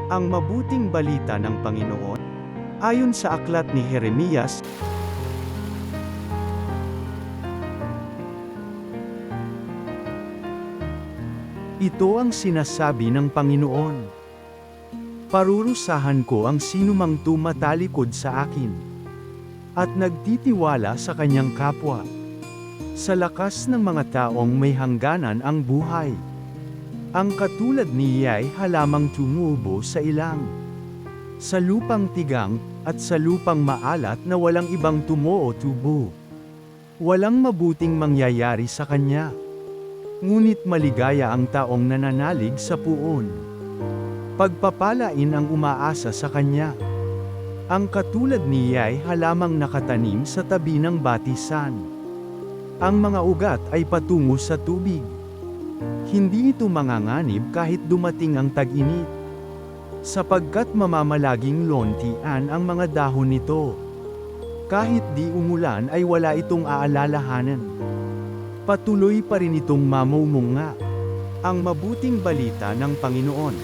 Ang mabuting balita ng Panginoon. Ayon sa aklat ni Jeremias, ito ang sinasabi ng Panginoon. Parurusahan ko ang sinumang tumatalikod sa akin, at nagtitiwala sa kanyang kapwa. Sa lakas ng mga taong may hangganan ang buhay. Ang katulad niya ay halamang tumubo sa ilang, sa lupang tigang, at sa lupang maalat na walang ibang tumo o tubo. Walang mabuting mangyayari sa kanya. Ngunit maligaya ang taong nananalig sa puon. Pagpapalain ang umaasa sa kanya. Ang katulad niya ay halamang nakatanim sa tabi ng batisan. Ang mga ugat ay patungo sa tubig. Hindi ito manganganib kahit dumating ang tag-init, sapagkat mamamalaging lontian ang mga dahon nito. Kahit di umulan ay wala itong aalalahanan. Patuloy pa rin itong mamumunga. Ang mabuting balita ng Panginoon.